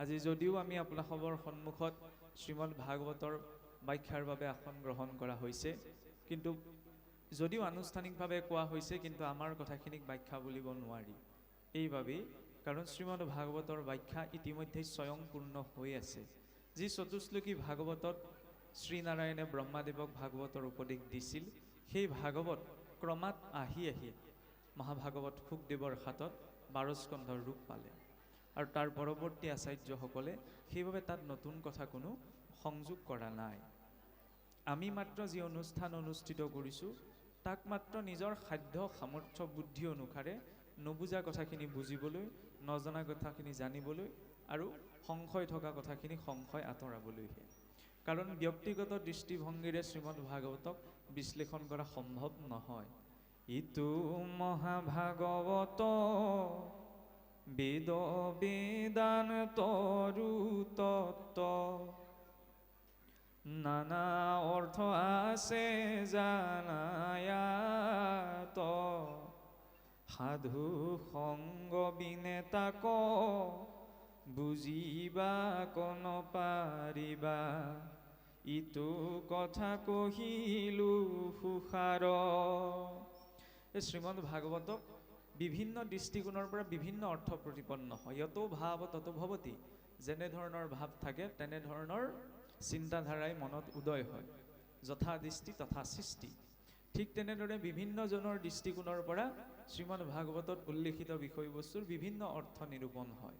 আজি যদিও আমি আপোনাসৱৰ সন্মুখত শ্ৰীমদ ভাগৱতৰ ব্যাখ্যাৰ বাবে আসন গ্ৰহণ কৰা হৈছে, কিন্তু যদিও আনুষ্ঠানিকভাৱে কোৱা হৈছে, কিন্তু আমাৰ কথাখিনিক ব্যাখ্যা বুলিব নোৱাৰি। এইবাবেই কাৰণ শ্ৰীমদ ভাগৱতৰ ব্যাখ্যা ইতিমধ্যে স্বয়ংপূৰ্ণ হৈ আছে। যি চতুশ্লোকী ভাগৱতত শ্ৰীনাৰায়ণে ব্ৰহ্মাদেৱক ভাগৱতৰ উপদেশ দিছিল, সেই ভাগৱত ক্ৰমাৎ আহি আহি মহাভাগৱত শুকদেৱৰ হাতত 12 স্কন্ধৰ ৰূপ পালে। আৰু তাৰ পৰৱৰ্তী আচাৰ্যসকলে সেইবাবে তাত নতুন কথা কোনো সংযোগ কৰা নাই। আমি মাত্ৰ যি অনুষ্ঠান অনুষ্ঠিত কৰিছোঁ, তাক মাত্ৰ নিজৰ সাধ্য সামৰ্থ্য বুদ্ধি অনুসাৰে নুবুজা কথাখিনি বুজিবলৈ, নজনা কথাখিনি জানিবলৈ আৰু সংশয় থকা কথাখিনি সংশয় আঁতৰাবলৈহে। কাৰণ ব্যক্তিগত দৃষ্টিভংগীৰে শ্ৰীমদ ভাগৱতক বিশ্লেষণ কৰা সম্ভৱ নহয়। ইটো মহাভাগৱত বেদ বেদান্তৰু তত্ত্ব, নানা অৰ্থ আছে জানায়াত, সাধু সংগ বিনে তাক বুজিবা কন পাৰিবা, ইটো কথা কহিলো সুসাৰ। এই শ্ৰীমদ ভাগৱতক বিভিন্ন দৃষ্টিকোণৰ পৰা বিভিন্ন অৰ্থ প্ৰতিপন্ন হয়। যত ভাৱ তত ভৱতি, যেনেধৰণৰ ভাৱ থাকে তেনেধৰণৰ চিন্তাধাৰাই মনত উদয় হয়। যথা দৃষ্টি তথা সৃষ্টি। ঠিক তেনেদৰে বিভিন্নজনৰ দৃষ্টিকোণৰ পৰা শ্ৰীমদ ভাগৱতত উল্লেখিত বিষয়বস্তুৰ বিভিন্ন অৰ্থ নিৰূপণ হয়।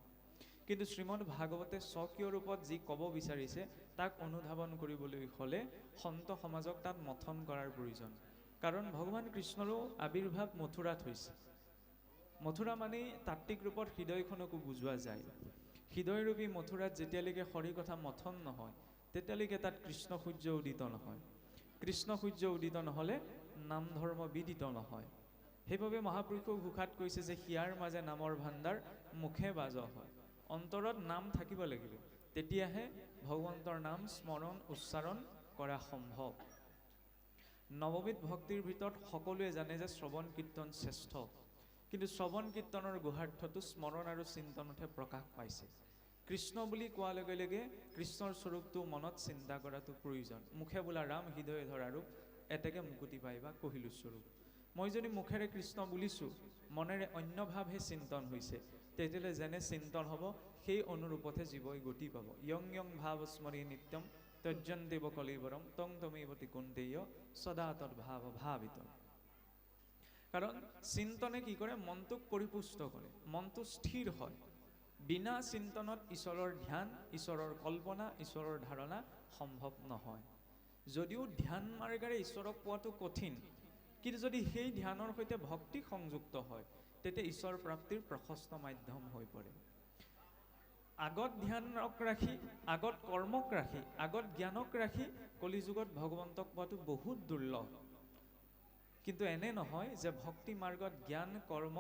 কিন্তু শ্ৰীমদ ভাগৱতে স্বকীয় ৰূপত যি ক'ব বিচাৰিছে, তাক অনুধাৱন কৰিবলৈ হ'লে সন্ত সমাজক তাত মথন কৰাৰ প্ৰয়োজন। কাৰণ ভগৱান কৃষ্ণৰো আবিৰ্ভাৱ মথুৰাত হৈছে। মথুৰা মানেই তাত্ত্বিক ৰূপত হৃদয়খনকো বুজোৱা যায়। হৃদয়ৰূপী মথুৰাত যেতিয়ালৈকে হৰি কথা মথন নহয়, তেতিয়ালৈকে তাত কৃষ্ণ সূৰ্য উদিত নহয়। কৃষ্ণ সূৰ্য উদিত নহ'লে নাম ধৰ্ম বিদিত নহয়। সেইবাবে মহাপুৰুষে ঘোষাত কৈছে যে হিয়াৰ মাজে নামৰ ভাণ্ডাৰ, মুখে বাজ হয়। অন্তৰত নাম থাকিব লাগিব, তেতিয়াহে ভগৱন্তৰ নাম স্মৰণ উচ্চাৰণ কৰা সম্ভৱ। নৱবিধ ভক্তিৰ ভিতৰত সকলোৱে জানে যে শ্ৰৱণ কীৰ্তন শ্ৰেষ্ঠ, কিন্তু শ্ৰৱণ কীৰ্তনৰ গুহাৰ্থটো স্মৰণ আৰু চিন্তনতহে প্ৰকাশ পাইছে। কৃষ্ণ বুলি কোৱাৰ লগে লগে কৃষ্ণৰ স্বৰূপটো মনত চিন্তা কৰাটো প্ৰয়োজন। মুখে বোলা ৰাম, হৃদয়ে ধৰা ৰূপ, এতেকে মুকুতি পাইবা কহিলো স্বৰূপ। মই যদি মুখেৰে কৃষ্ণ বুলিছোঁ, মনেৰে অন্য ভাৱহে চিন্তন হৈছে, তেতিয়াহ'লে যেনে চিন্তন হ'ব সেই অনুৰূপতহে জীৱই গতি পাব। ইয়ং ইয়ং ভাৱ স্মৰি নিত্যম তজ্জন্তেব কলিবৰম তং তমেৱতি কুন্তেয় সদা তদ্ভাৱ ভাবিত। কাৰণ চিন্তনে কি কৰে? মনটোক পৰিপুষ্ট কৰে, মনটো স্থিৰ হয়। বিনা চিন্তনত ঈশ্বৰৰ ধ্যান, ঈশ্বৰৰ কল্পনা, ঈশ্বৰৰ ধাৰণা সম্ভৱ নহয়। যদিও ধ্যান মাৰ্গেৰে ঈশ্বৰক পোৱাটো কঠিন, কিন্তু যদি সেই ধ্যানৰ সৈতে ভক্তি সংযুক্ত হয়, তেতিয়া ঈশ্বৰ প্ৰাপ্তিৰ প্ৰশস্ত মাধ্যম হৈ পৰে। আগত ধ্যানক ৰাখি, আগত কৰ্মক ৰাখি, আগত জ্ঞানক ৰাখি কলিযুগত ভগৱন্তক পোৱাটো বহুত দুৰ্লভ। কিন্তু এনে নহয় যে ভক্তি মাৰ্গত জ্ঞান কৰ্ম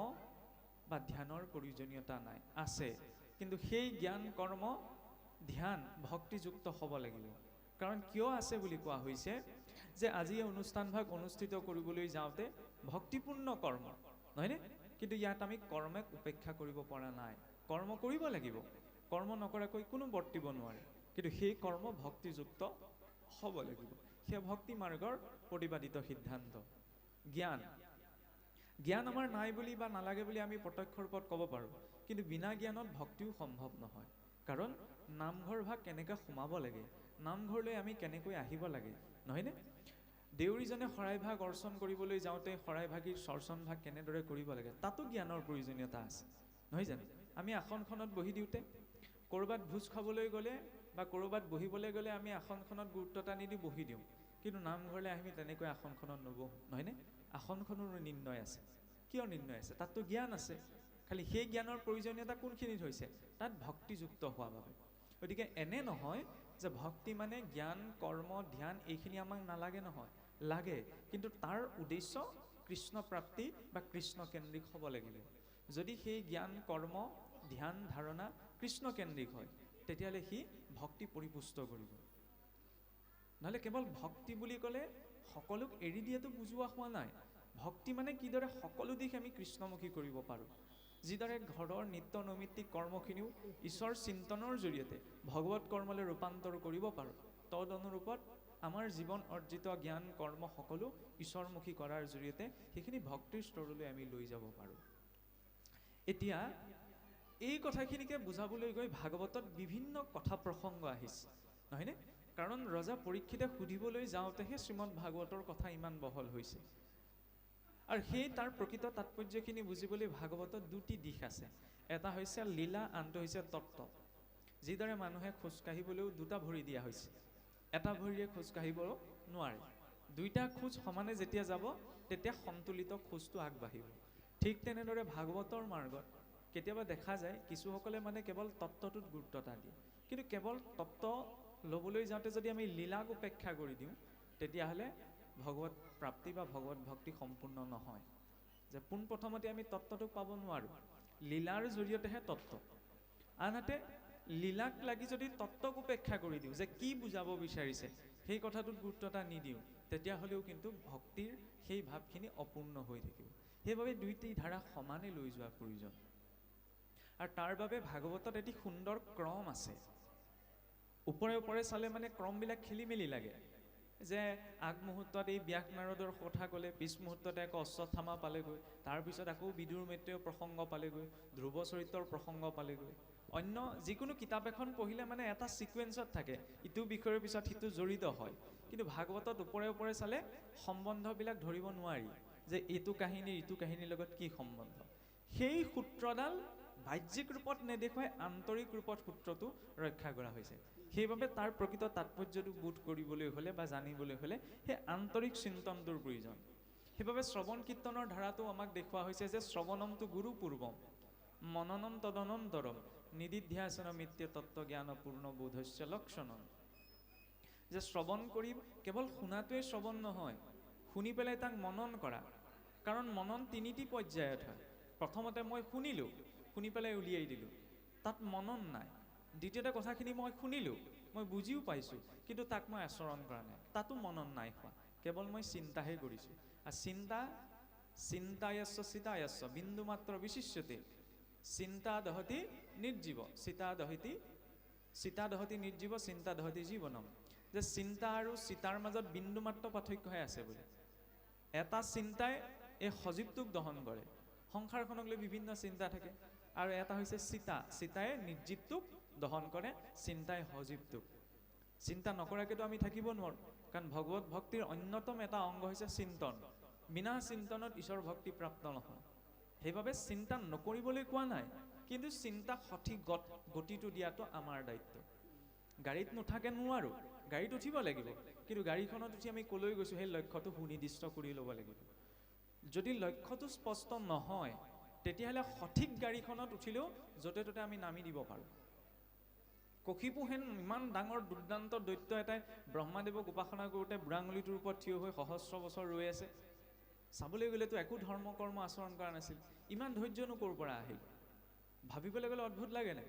বা ধ্যানৰ প্ৰয়োজনীয়তা নাই, আছে। কিন্তু সেই জ্ঞান কৰ্ম ধ্যান ভক্তিযুক্ত হ'ব লাগিব। কাৰণ কিয় আছে বুলি কোৱা হৈছে যে আজি এই অনুষ্ঠানভাগ অনুষ্ঠিত কৰিবলৈ যাওঁতে ভক্তিপূৰ্ণ কৰ্ম, নহয়নে? কিন্তু ইয়াত আমি কৰ্মক উপেক্ষা কৰিব পৰা নাই। কৰ্ম কৰিব লাগিব, কৰ্ম নকৰাকৈ কোনো বৰ্তিব নোৱাৰে। কিন্তু সেই কৰ্ম ভক্তিযুক্ত হ'ব লাগিব। সেয়া ভক্তি মাৰ্গৰ প্ৰতিপাদিত সিদ্ধান্ত। জ্ঞান জ্ঞান আমাৰ নাই বুলি বা নালাগে বুলি আমি প্ৰত্যক্ষ ৰূপত ক'ব পাৰোঁ, কিন্তু বিনা জ্ঞানত ভক্তিও সম্ভৱ নহয়। কাৰণ নামঘৰ ভাগ কেনেকৈ সোমাব লাগে, নামঘৰলৈ আমি কেনেকৈ আহিব লাগে, নহয়নে? দেউৰীজনে শৰাইভাগ অৰ্চন কৰিবলৈ যাওঁতে শৰাইভাগীৰ চৰ্চন ভাগ কেনেদৰে কৰিব লাগে, তাতো জ্ঞানৰ প্ৰয়োজনীয়তা আছে, নহয় জানো? আমি আসনখনত বহি দিওঁতে, ক'ৰবাত ভোজ খাবলৈ গ'লে বা ক'ৰবাত বহিবলৈ গ'লে আমি আসনখনত গুৰুত্ব এটা নিদি বহি দিওঁ, কিন্তু নামঘৰলৈ আমি তেনেকৈ আসনখনত নবহোঁ, নহয়নে? আসনখনৰো নিৰ্ণয় আছে। কিয় নিৰ্ণয় আছে? তাততো জ্ঞান আছে। খালি সেই জ্ঞানৰ প্ৰয়োজনীয়তা কোনখিনিত হৈছে? তাত ভক্তিযুক্ত হোৱা বাবে। গতিকে এনে নহয় যে ভক্তি মানে জ্ঞান কৰ্ম ধ্যান এইখিনি আমাক নালাগে, নহয়, লাগে। কিন্তু তাৰ উদ্দেশ্য কৃষ্ণ প্ৰাপ্তি বা কৃষ্ণকেন্দ্ৰিক হ'ব লাগিব। যদি সেই জ্ঞান কৰ্ম ধ্যান ধাৰণা কৃষ্ণকেন্দ্ৰিক হয়, তেতিয়াহ'লে সি ভক্তি পৰিপুষ্ট কৰিব। নহ'লে কেৱল ভক্তি বুলি ক'লে সকলোক এৰি দিয়াটো বুজোৱা হোৱা নাই। ভক্তি মানে কিদৰে সকলো দিশ আমি কৃষ্ণমুখী কৰিব পাৰোঁ। যিদৰে ঘৰৰ নিত্য নৈমিত্তিক কৰ্মখিনিও ঈশ্বৰ চিন্তনৰ জৰিয়তে ভগৱত কৰ্মলৈ ৰূপান্তৰ কৰিব পাৰোঁ, তদ অনুৰূপত আমাৰ জীৱন অৰ্জিত জ্ঞান কৰ্ম সকলো ঈশ্বৰমুখী কৰাৰ জৰিয়তে সেইখিনি ভক্তিৰ স্তৰলৈ আমি লৈ যাব পাৰোঁ। এতিয়া এই কথাখিনিকে বুজাবলৈ গৈ ভাগৱতত বিভিন্ন কথা প্ৰসংগ আহিছে, নহয়নে? কাৰণ ৰজা পৰীক্ষিতে সুধিবলৈ যাওঁতেহে শ্ৰীমদ ভাগৱতৰ কথা ইমান বহল হৈছে। আৰু সেই তাৰ প্ৰকৃত তাৎপৰ্যখিনি বুজিবলৈ ভাগৱতত দুটি দিশ আছে। এটা হৈছে লীলা, আনটো হৈছে তত্ত্ব। যিদৰে মানুহে খোজকাঢ়িবলৈও দুটা ভৰি দিয়া হৈছে, এটা ভৰিৰে খোজকাঢ়িব নোৱাৰে, দুইটা খোজ সমানে যেতিয়া যাব তেতিয়া সন্তুলিত খোজটো আগবাঢ়িব। ঠিক তেনেদৰে ভাগৱতৰ মাৰ্গত কেতিয়াবা দেখা যায় কিছুসকলে মানে কেৱল তত্ত্বটোত গুৰুত্ব দিয়ে, কিন্তু কেৱল তত্ত্ব ল'বলৈ যাওঁতে যদি আমি লীলাক উপেক্ষা কৰি দিওঁ তেতিয়াহ'লে ভগৱত প্ৰাপ্তি বা ভগৱত ভক্তি সম্পূৰ্ণ নহয়। যে পোনপ্ৰথমতে আমি তত্ত্বটোক পাব নোৱাৰোঁ, লীলাৰ জৰিয়তেহে তত্ত্ব। আনহাতে লীলাক লাগি যদি তত্ত্বক উপেক্ষা কৰি দিওঁ, যে কি বুজাব বিচাৰিছে সেই কথাটোত গুৰুত্ব নিদিওঁ, তেতিয়াহ'লেও কিন্তু ভক্তিৰ সেই ভাৱখিনি অপূৰ্ণ হৈ থাকিব। সেইবাবে দুইটি ধাৰা সমানে লৈ যোৱাৰ প্ৰয়োজন। আৰু তাৰ বাবে ভাগৱতত এটি সুন্দৰ ক্ৰম আছে। ওপৰে ওপৰে চালে মানে ক্ৰমবিলাক খেলি মেলি লাগে, যে আগমুহূৰ্তত এই ব্যাস নাৰদৰ কথা ক'লে, পিছ মুহূৰ্ততে আকৌ অশ্বত্থামা পালেগৈ, তাৰপিছত আকৌ বিদুৰ মৈত্ৰেয়ৰ প্ৰসংগ পালেগৈ, ধ্ৰুৱ চৰিত্ৰৰ প্ৰসংগ পালেগৈ। অন্য যিকোনো কিতাপ এখন পঢ়িলে মানে এটা ছিকুৱেঞ্চত থাকে, ইটো বিষয়ৰ পিছত সিটো জড়িত হয়। কিন্তু ভাগৱতত ওপৰে ওপৰে চালে সম্বন্ধবিলাক ধৰিব নোৱাৰি, যে এইটো কাহিনীৰ ইটো কাহিনীৰ লগত কি সম্বন্ধ। সেই সূত্ৰডাল বাহ্যিক ৰূপত নেদেখুৱাই আন্তৰিক ৰূপত সূত্ৰটো ৰক্ষা কৰা হৈছে। সেইবাবে তাৰ প্ৰকৃত তাৎপৰ্যটো বোধ কৰিবলৈ হ'লে বা জানিবলৈ হ'লে সেই আন্তৰিক চিন্তনটোৰ প্ৰয়োজন। সেইবাবে শ্ৰৱণ কীৰ্তনৰ ধাৰাটো আমাক দেখুওৱা হৈছে যে শ্ৰৱণমটো গুৰু পূৰ্বম মননম তদনন্তৰম নিদিধ্যাসন মিত্য তত্ত্বজ্ঞান পূৰ্ণ বোধস্য লক্ষণম। যে শ্ৰৱণ কৰি কেৱল শুনাটোৱে শ্ৰৱণ নহয়, শুনি পেলাই তাক মনন কৰা। কাৰণ মনন তিনিটি পৰ্যায়ত হয়। প্ৰথমতে মই শুনিলোঁ, শুনি পেলাই উলিয়াই দিলোঁ, তাত মনন নাই। দ্বিতীয়তে কথাখিনি মই শুনিলোঁ, মই বুজিও পাইছোঁ, কিন্তু তাক মই আচৰণ কৰা নাই, তাতো মনন নাই হোৱা, কেৱল মই চিন্তাহে কৰিছোঁ। আৰু চিন্তায়স্য চিতায়স্য বিন্দু মাত্ৰ বিশিষ্যতে চিন্তা দহতি নিৰ্জীৱ চিতা দহতি নিৰ্জীৱ চিন্তা দহতি জীৱনম। যে চিন্তা আৰু চিতাৰ মাজত বিন্দু মাত্ৰ পাৰ্থক্যহে আছে বোলে। এটা চিন্তাই এই সজীৱটোক দহন কৰে, সংসাৰখনক লৈ বিভিন্ন চিন্তা থাকে। আৰু এটা হৈছে চিতাই নিৰ্জীৱটোক দহন কৰে, চিন্তাই সজীৱটোক। চিন্তা নকৰাকেতো আমি থাকিব নোৱাৰোঁ, কাৰণ ভগৱত ভক্তিৰ অন্যতম এটা অংগ হৈছে চিন্তন। বিনা চিন্তনত ঈশ্বৰ ভক্তি প্ৰাপ্ত নহয়। সেইবাবে চিন্তা নকৰিবলৈ কোৱা নাই, কিন্তু চিন্তা সঠিক গতিটো দিয়াটো আমাৰ দায়িত্ব। গাড়ীত নুঠাকে নোৱাৰোঁ, গাড়ীত উঠিব লাগিব, কিন্তু গাড়ীখনত উঠি আমি ক'লৈ গৈছোঁ সেই লক্ষ্যটো সুনিৰ্দিষ্ট কৰি ল'ব লাগিব। যদি লক্ষ্যটো স্পষ্ট নহয় তেতিয়াহ'লে সঠিক গাড়ীখনত উঠিলেও য'তে ত'তে আমি নামি দিব পাৰোঁ। কশিপুহেন ইমান ডাঙৰ দুৰ্দান্ত দৈত্য এটাই ব্ৰহ্মাদেৱক উপাসনা কৰোঁতে বুঢ়াঙুলিটোৰ ওপৰত থিয় হৈ সহস্ৰ বছৰ ৰৈ আছে। চাবলৈ গ'লেতো একো ধৰ্ম কৰ্ম আচৰণ কৰা নাছিল, ইমান ধৈৰ্যনো ক'ৰ পৰা আহিল? ভাবিবলৈ গ'লে অদ্ভুত লাগে নাই?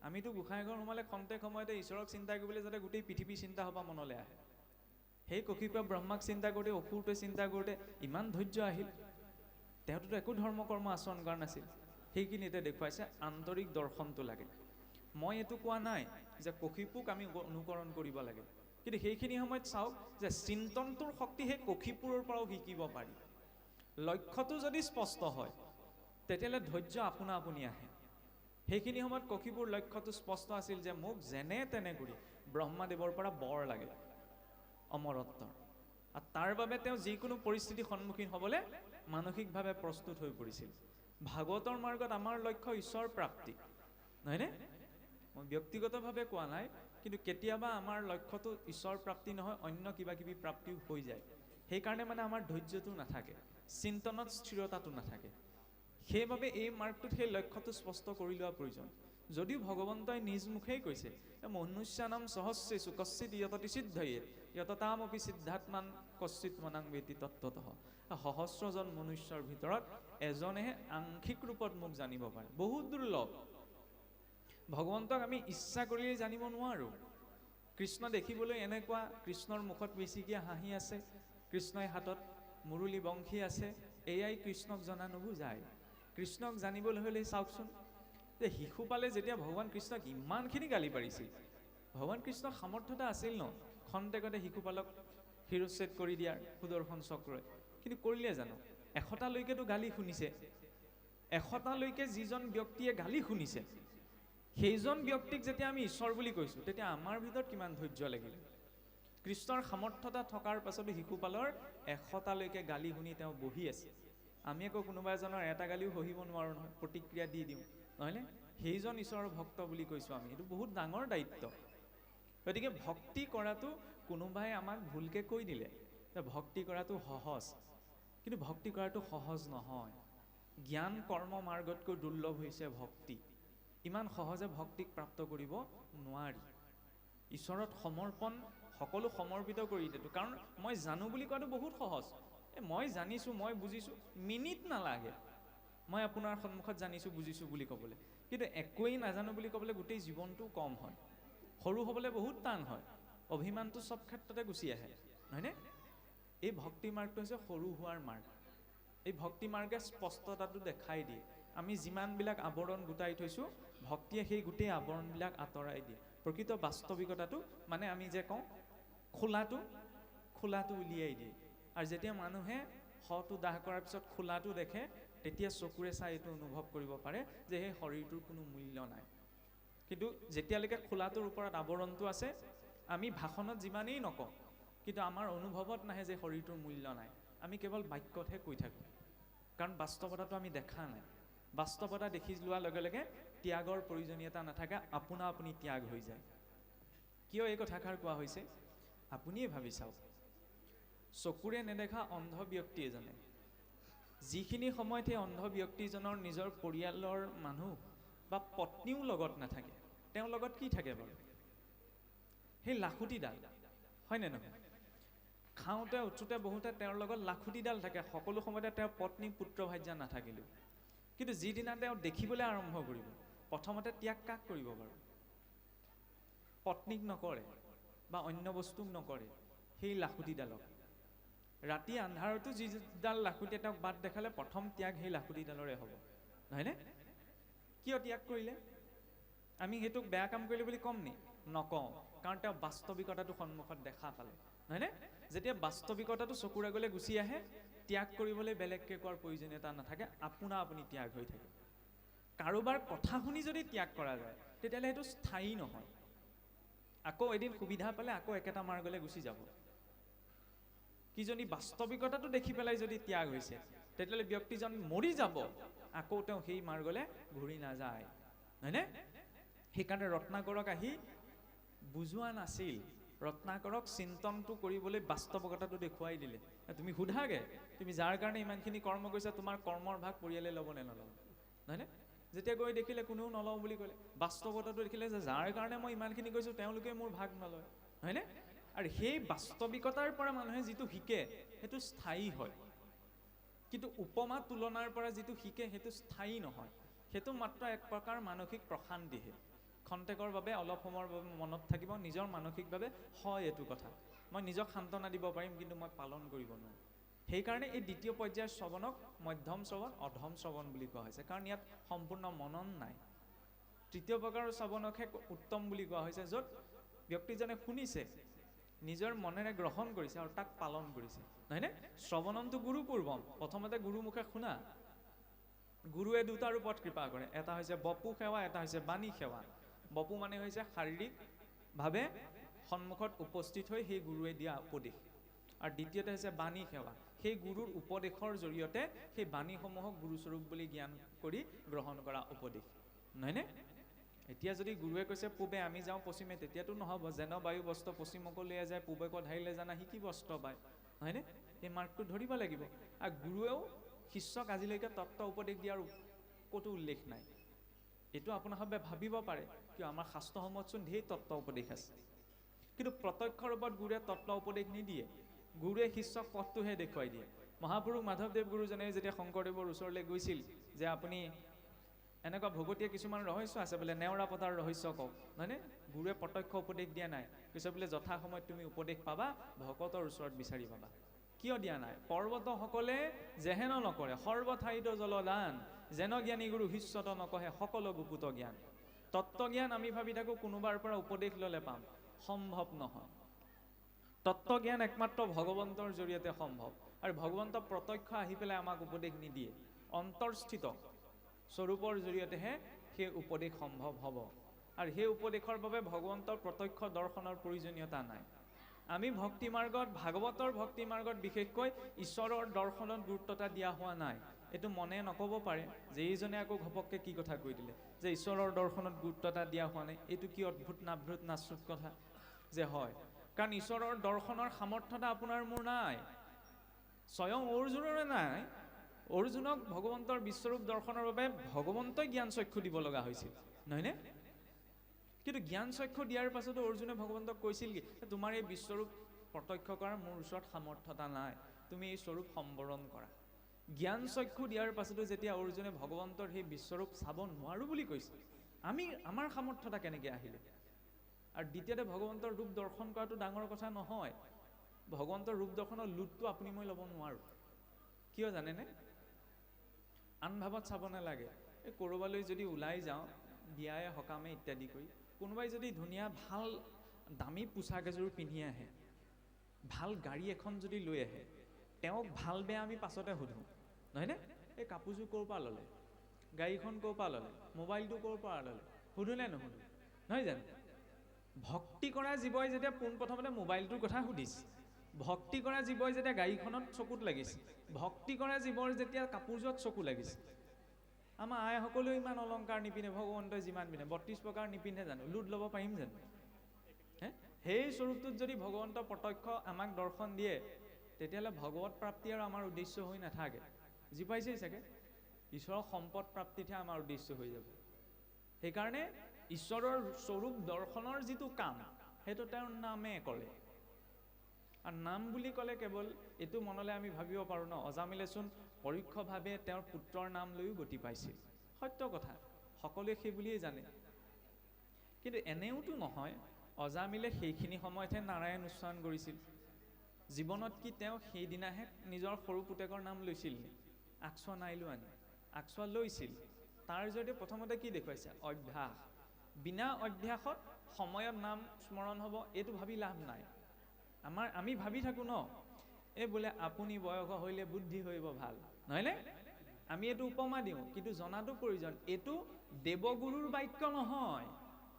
আমিতো গোসাঁই ঘৰ সোমালে খন্তেক সময়তে ঈশ্বৰক চিন্তা কৰিবলৈ যাতে গোটেই পৃথিৱী চিন্তা সভা মনলৈ আহে। সেই কশিপুৱে ব্ৰহ্মাক চিন্তা কৰোঁতে, অসুৰটোৱে চিন্তা কৰোঁতে ইমান ধৈৰ্য আহিল। তেওঁতো একো ধৰ্ম কৰ্ম আচৰণ কৰা নাছিল। সেইখিনিতে দেখুৱাইছে আন্তৰিক দৰ্শনটো লাগে। মই এইটো কোৱা নাই যে কশিপুক আমি অনুকৰণ কৰিব লাগে, কিন্তু সেইখিনি সময়ত চাওক যে চিন্তনটোৰ শক্তি সেই কশিপুৰৰ পৰাও শিকিব পাৰি। লক্ষ্যটো যদি স্পষ্ট হয় তেতিয়াহ'লে ধৈৰ্য আপোনা আপুনি আহে। সেইখিনি সময়ত কশিপুৰ লক্ষ্যটো স্পষ্ট আছিল যে মোক যেনে তেনে কৰি ব্ৰহ্মাদেৱৰ পৰা বৰ লাগে, অমৰত্বৰ। আৰু তাৰ বাবে তেওঁ যিকোনো পৰিস্থিতিৰ সন্মুখীন হ'বলৈ মানসিকভাৱে প্ৰস্তুত হৈ পৰিছিল। ভাগৱতৰ মাৰ্গত আমাৰ লক্ষ্য ঈশ্বৰ প্ৰাপ্তি, নহয়নে? মই ব্যক্তিগতভাৱে কোৱা নাই, কিন্তু কেতিয়াবা আমাৰ লক্ষ্যটো ঈশ্বৰ প্ৰাপ্তি নহয়, অন্য কিবা কিবি প্ৰাপ্তিও হৈ যায়। সেইকাৰণে মানে আমাৰ ধৈৰ্যটো নাথাকে, চিন্তনত স্থিৰতাটো নাথাকে। সেইবাবে এই মাৰ্গটোত সেই লক্ষ্যটো স্পষ্ট কৰি লোৱা প্ৰয়োজন। যদিও ভগৱন্তই নিজ মুখেই কৈছে মনুষ্যানাম সহস্ৰেষু কশ্চিৎ য়ততি সিদ্ধয়ে য়ততামপি সিদ্ধাত্মান কশ্চিৎ মনাং বেতি তত্ত্বতঃ। সহস্ৰজন মনুষ্যৰ ভিতৰত এজনেহে আংশিক ৰূপত মোক জানিব পাৰে, বহুত দুৰ্লভ। ভগৱন্তক আমি ইচ্ছা কৰিলেই জানিব নোৱাৰোঁ। কৃষ্ণ দেখিবলৈ এনেকুৱা, কৃষ্ণৰ মুখত বেছিকৈ হাঁহি আছে, কৃষ্ণই হাতত মুৰুলী বংশী আছে, এয়াই কৃষ্ণক জনা নুবুজায়। কৃষ্ণক জানিবলৈ হ'লে চাওকচোন, যে শিশুপালে যেতিয়া ভগৱান কৃষ্ণক ইমানখিনি গালি পাৰিছিল, ভগৱান কৃষ্ণৰ সামৰ্থ্যতা আছিল ন খন্তেকতে শিশুপালক শিৰচ্ছেদ কৰি দিয়াৰ সুদৰ্শন চক্ৰই, কিন্তু কৰিলে জানো? 100টালৈকেতো গালি শুনিছে। 100টালৈকে যিজন ব্যক্তিয়ে গালি শুনিছে, সেইজন ব্যক্তিক যেতিয়া আমি ঈশ্বৰ বুলি কৈছোঁ, তেতিয়া আমাৰ ভিতৰত কিমান ধৈৰ্য লাগিল? কৃষ্ণৰ সামৰ্থ্যতা থকাৰ পাছতো শিশুপালৰ 100টালৈকে গালি শুনি তেওঁ বহি আছে। আমি আকৌ কোনোবা এজনৰ এটা গালিও সহিব নোৱাৰোঁ নহয়, প্ৰতিক্ৰিয়া দি দিওঁ, নহয়নে? সেইজন ঈশ্বৰৰ ভক্ত বুলি কৈছোঁ আমি, এইটো বহুত ডাঙৰ দায়িত্ব। গতিকে ভক্তি কৰাটো কোনোবাই আমাক ভুলকৈ কৈ দিলে যে ভক্তি কৰাটো সহজ, কিন্তু ভক্তি কৰাটো সহজ নহয়। জ্ঞান কৰ্ম মাৰ্গতকৈ দুৰ্লভ হৈছে ভক্তি। ইমান সহজে ভক্তিক প্ৰাপ্ত কৰিব নোৱাৰি। ঈশ্বৰত সমৰ্পণ সকলো সমৰ্পিত কৰি দিয়েতো, কাৰণ মই জানো বুলি কোৱাটো বহুত সহজ। মই জানিছোঁ, মই বুজিছোঁ, মিনিট নালাগে মই আপোনাৰ সন্মুখত জানিছোঁ বুজিছোঁ বুলি ক'বলৈ। কিন্তু একোৱেই নাজানো বুলি ক'বলৈ গোটেই জীৱনটো কম হয়, সৰু হ'বলৈ বহুত টান হয়, অভিমানটো চব ক্ষেত্ৰতে গুচি আহে, নহয়নে? এই ভক্তি মাৰ্গটো হৈছে সৰু হোৱাৰ মাৰ্গ। এই ভক্তি মাৰ্গে স্পষ্টতাটো দেখাই দিয়ে। আমি যিমানবিলাক আৱৰণ গোটাই থৈছোঁ, ভক্তিয়ে সেই গোটেই আৱৰণবিলাক আঁতৰাই দিয়ে। প্ৰকৃত বাস্তৱিকতাটো মানে আমি যে কওঁ খোলাটো উলিয়াই দিয়ে। আৰু যেতিয়া মানুহে শটো দাহ কৰাৰ পিছত খোলাটো দেখে, তেতিয়া চকুৰে চাই এইটো অনুভৱ কৰিব পাৰে যে সেই শৰীৰটোৰ কোনো মূল্য নাই। কিন্তু যেতিয়ালৈকে খোলাটোৰ ওপৰত আৱৰণটো আছে, আমি ভাষণত যিমানেই নকওঁ, কিন্তু আমাৰ অনুভৱত নাহে যে শৰীৰটোৰ মূল্য নাই। আমি কেৱল বাক্যতহে কৈ থাকোঁ, কাৰণ বাস্তৱতাটো আমি দেখা নাই। বাস্তৱতা দেখি লোৱাৰ লগে লগে ত্যাগৰ প্ৰয়োজনীয়তা নাথাকে, আপোনা আপুনি ত্যাগ হৈ যায়। কিয় এই কথাষাৰ কোৱা হৈছে আপুনিয়ে ভাবি চাওক। চকুৰে নেদেখা অন্ধ ব্যক্তি এজনে যিখিনি সময়ত সেই অন্ধ ব্যক্তিজনৰ নিজৰ পৰিয়ালৰ মানুহ বা পত্নীও লগত নাথাকে, তেওঁৰ লগত কি থাকে বাৰু? সেই লাখুটিডাল, হয়নে নহয়? খাওঁতে উঠোতে বহুতে তেওঁৰ লগত লাখুটিডাল থাকে, সকলো সময়তে তেওঁৰ পত্নী পুত্ৰ ভাৰ্যা নাথাকিলেও। কিন্তু যিদিনা তেওঁ দেখিবলৈ আৰম্ভ কৰিব, প্ৰথমতে ত্যাগ কাক কৰিব বাৰু? পত্নীক নকৰে বা অন্য বস্তুক নকৰে, সেই লাখুটিডালক। ৰাতি আন্ধাৰতো যিডাল লাখুটিয়ে তেওঁক বাট দেখালে, প্ৰথম ত্যাগ সেই লাখুটিডালৰে হ'ব, নহয়নে? কিয় ত্যাগ কৰিলে? আমি সেইটোক বেয়া কাম কৰিলে বুলি ক'ম নি? নকওঁ, কাৰণ তেওঁ বাস্তৱিকতাটো সন্মুখত দেখা পালে, নহয়নে? যেতিয়া বাস্তৱিকতাটো চকুৰ আগলৈ গুচি আহে, ত্যাগ কৰিবলৈ বেলেগকৈ কোৱাৰ প্ৰয়োজনীয়তা নাথাকে, আপোনা আপুনি ত্যাগ হৈ থাকে। কাৰোবাৰ কথা শুনি যদি ত্যাগ কৰা যায়, তেতিয়াহ'লে সেইটো স্থায়ী নহয়। আকৌ এদিন সুবিধা পালে আকৌ একেটা মাৰ্গলৈ গুচি যাব। কি যদি বাস্তৱিকতাটো দেখি পেলাই যদি ত্যাগ হৈছে, তেতিয়াহ'লে ব্যক্তিজন মৰি যাব, আকৌ তেওঁ সেই মাৰ্গলৈ ঘূৰি নাযায়, হয়নে? সেইকাৰণে ৰত্নাকৰক আহি বুজোৱা নাছিল, ৰত্নাকৰক চিন্তনটো কৰিবলৈ বাস্তৱিকতাটো দেখুৱাই দিলে। তুমি সোধাগে, তুমি যাৰ কাৰণে ইমানখিনি কৰ্ম কৰিছা, তোমাৰ কৰ্মৰ ভাগ পৰিয়ালে ল'ব নে নল'ব, নহয়নে? যেতিয়া গৈ দেখিলে কোনেও নলওঁ বুলি ক'লে, বাস্তৱতাটো দেখিলে যে যাৰ কাৰণে মই ইমানখিনি কৰিছোঁ তেওঁলোকে মোৰ ভাগ নলয়, হয়নে? আৰু সেই বাস্তৱিকতাৰ পৰা মানুহে যিটো শিকে সেইটো স্থায়ী হয়, কিন্তু উপমা তুলনাৰ পৰা যিটো শিকে সেইটো স্থায়ী নহয়। সেইটো মাত্ৰ এক প্ৰকাৰ মানসিক প্ৰশান্তিহে, খন্তেকৰ বাবে অলপ সময়ৰ বাবে মনত থাকিব, নিজৰ মানসিকভাৱে হয় এইটো কথা, মই নিজক সান্তনা দিব পাৰিম, কিন্তু মই পালন কৰিব নোৱাৰোঁ। সেইকাৰণে এই দ্বিতীয় পৰ্যায়ৰ শ্ৰৱণক মধ্যম শ্ৰৱণ, অধম শ্ৰৱণ বুলি কোৱা হৈছে, কাৰণ ইয়াত সম্পূৰ্ণ মনন নাই। তৃতীয় প্ৰকাৰৰ শ্ৰৱণকহে উত্তম বুলি কোৱা হৈছে, য'ত ব্যক্তিজনে শুনিছে, নিজৰ মনেৰে গ্ৰহণ কৰিছে আৰু তাক পালন কৰিছে, নহয়নে? শ্ৰৱণমটো গুৰুপূৰ্বম, প্ৰথমতে গুৰুমুখে শুনা। গুৰুৱে দুটা ৰূপত কৃপা কৰে, এটা হৈছে বপু সেৱা, এটা হৈছে বাণী সেৱা। বপু মানে হৈছে শাৰীৰিকভাৱে সন্মুখত উপস্থিত হৈ সেই গুৰুৱে দিয়া উপদেশ, আৰু দ্বিতীয়তে হৈছে বাণী সেৱা, সেই গুৰুৰ উপদেশৰ জৰিয়তে সেই বাণীসমূহক গুৰুস্বৰূপ বুলি জ্ঞান কৰি গ্ৰহণ কৰা উপদেশ, নহয়নে? এতিয়া যদি গুৰুৱে কৈছে পূবে আমি যাওঁ পশ্চিমে, তেতিয়াতো নহ'ব। যেন বায়ু বস্ত্ৰ পশ্চিমকলৈ যায়, পূবেক ধাৰিলে জানা সি কি বস্ত্ৰ পায়, হয়নে? সেই মাৰ্গটো ধৰিব লাগিব। আৰু গুৰুৱেও শিষ্যক আজিলৈকে তত্ত্ব উপদেশ দিয়াৰ ক'তো উল্লেখ নাই। এইটো আপোনালোকে ভাবিব পাৰে, কিয় আমাৰ শাস্ত্ৰসমূহতচোন ঢেৰ তত্ত্ব উপদেশ আছে, কিন্তু প্ৰত্যক্ষ ৰূপত গুৰুৱে তত্ত্ব উপদেশ নিদিয়ে, গুৰুৱে শিষ্যক পথটোহে দেখুৱাই দিয়ে। মহাপুৰুষ মাধৱদেৱ গুৰুজনে যেতিয়া শংকৰদেৱৰ ওচৰলৈ গৈছিল যে আপুনি এনেকুৱা ভগতীয়া কিছুমান ৰহস্য আছে বোলে, নেওৰা পতাৰ ৰহস্য কওক, নহয়নে? গুৰুৱে প্ৰত্যক্ষ উপদেশ দিয়া নাই, কৈছে বোলে যথা সময়ত তুমি উপদেশ পাবা, ভকতৰ ওচৰত বিচাৰি পাবা। কিয় দিয়া নাই? পৰ্বতসকলে যেহেন নকৰে, সৰ্বঠাইত জলদান, যেন জ্ঞানী গুৰু শিষ্যত নকহে সকলো গুপুত জ্ঞান। তত্ত্বজ্ঞান আমি ভাবি থাকোঁ কোনোবাৰ পৰা উপদেশ ল'লে পাম, সম্ভৱ নহয়। তত্ত্বজ্ঞান একমাত্ৰ ভগৱন্তৰ জৰিয়তে সম্ভৱ, আৰু ভগৱন্ত প্ৰত্যক্ষ আহি পেলাই আমাক উপদেশ নিদিয়ে, অন্তৰস্থিত স্বৰূপৰ জৰিয়তেহে সেই উপদেশ সম্ভৱ হ'ব। আৰু সেই উপদেশৰ বাবে ভগৱন্তৰ প্ৰত্যক্ষ দৰ্শনৰ প্ৰয়োজনীয়তা নাই। আমি ভক্তি মাৰ্গত, ভাগৱতৰ ভক্তি মাৰ্গত বিশেষকৈ ঈশ্বৰৰ দৰ্শনত গুৰুত্বতা দিয়া হোৱা নাই। এইটো মনে নক'ব পাৰে যে এইজনে আকৌ ঘপককৈ কি কথা কৈ দিলে যে ঈশ্বৰৰ দৰ্শনত গুৰুত্বতা দিয়া হোৱা নাই। এইটো কি অদ্ভুত নাভ্ৰুত নাশ্ৰুত কথা যে হয়, কাৰণ ঈশ্বৰৰ দৰ্শনৰ সামৰ্থ্যতা আপোনাৰ মোৰ নাই, স্বয়ং অৰ্জুনৰে নাই। অৰ্জুনক ভগৱন্তৰ বিশ্বৰূপ দৰ্শনৰ বাবে ভগৱন্তই জ্ঞান চক্ষু দিব লগা হৈছিল, নহয়নে? কিন্তু জ্ঞান চক্ষু দিয়াৰ পাছতো অৰ্জুনে ভগৱন্তক কৈছিল কি, তোমাৰ এই বিশ্বৰূপ প্ৰত্যক্ষ কৰাৰ মোৰ ওচৰত সামৰ্থ্যতা নাই, তুমি এই স্বৰূপ সম্বৰণ কৰা। জ্ঞান চক্ষু দিয়াৰ পাছতো যেতিয়া অৰ্জুনে ভগৱন্তৰ সেই বিশ্বৰূপ চাব নোৱাৰোঁ বুলি কৈছে, আমাৰ সামৰ্থ্যতা কেনেকৈ আহিলে? আৰু দ্বিতীয়তে ভগৱন্তৰ ৰূপ দৰ্শন কৰাটো ডাঙৰ কথা নহয়। ভগৱন্তৰ ৰূপ দৰ্শনৰ লুটটো আপুনি মই ল'ব নোৱাৰোঁ। কিয় জানেনে? আন ভাৱত চাব নালাগে। এই ক'ৰবালৈ যদি ওলাই যাওঁ, বিয়াই সকামে ইত্যাদি কৰি, কোনোবাই যদি ধুনীয়া ভাল দামী পোছাক এযোৰ পিন্ধি আহে, ভাল গাড়ী এখন যদি লৈ আহে, তেওঁক ভাল বেয়া আমি পাছতে সুধোঁ, নহয়নে? এই কাপোৰযোৰ ক'ৰ পৰা ল'লে, গাড়ীখন ক'ৰ পৰা ল'লে, মোবাইলটো ক'ৰ পৰা ল'লে, সুধোনে নুসুধো? নহয় জানো? ভক্তি কৰা জীৱই যেতিয়া পোনপ্ৰথমতে মোবাইলটোৰ কথা সুধিছে, ভক্তি কৰা জীৱই যেতিয়া গাড়ীখনত চকুত লাগিছে, ভক্তি কৰা জীৱৰ যেতিয়া কাপোৰযোৰত চকু লাগিছে। আমাৰ আইসকলেও ইমান অলংকাৰ নিপিন্ধে, ভগৱন্তই যিমান পিন্ধে 32 প্ৰকাৰ নিপিন্ধে জানো? লুট ল'ব পাৰিম জানো? সেই স্বৰূপটোত যদি ভগৱন্ত প্ৰত্যক্ষ আমাক দৰ্শন দিয়ে, তেতিয়াহ'লে ভগৱত প্ৰাপ্তি আৰু আমাৰ উদ্দেশ্য হৈ নাথাকে। বুজি পাইছেই চাগে? ঈশ্বৰৰ সম্পদ প্ৰাপ্তিতহে আমাৰ উদ্দেশ্য হৈ যাব। সেইকাৰণে ঈশ্বৰৰ স্বৰূপ দৰ্শনৰ যিটো কাম, সেইটো তেওঁৰ নামে কৰে। আৰু নাম বুলি ক'লে কেৱল এইটো মনলৈ আমি ভাবিব পাৰোঁ ন, অজামিলেচোন পৰোক্ষভাৱে তেওঁৰ পুত্ৰৰ নাম লৈও গতি পাইছিল। সত্য কথা, সকলোৱে সেই বুলিয়েই জানে। কিন্তু এনেওতো নহয়, অজামিলে সেইখিনি সময়তহে নাৰায়ণ উচ্চাৰণ কৰিছিল। জীৱনত কি তেওঁ সেইদিনাহে নিজৰ সৰু পুতেকৰ নাম লৈছিল নে? আকচোৱা নাই লোৱা নি? আকচোৱা লৈছিল। তাৰ জৰিয়তে প্ৰথমতে কি দেখুৱাইছে? অভ্যাস। বিনা অভ্যাসত সময়ত নাম স্মৰণ হ'ব, এইটো ভাবি লাভ নাই। আমি ভাবি থাকোঁ ন, এই বোলে আপুনি বয়স হ'লে বুদ্ধি হৈব ভাল, নহয়নে? আমি এইটো উপমা দিওঁ, কিন্তু জনাটো প্ৰয়োজন। এইটো দেৱগুৰুৰ বাক্য নহয়।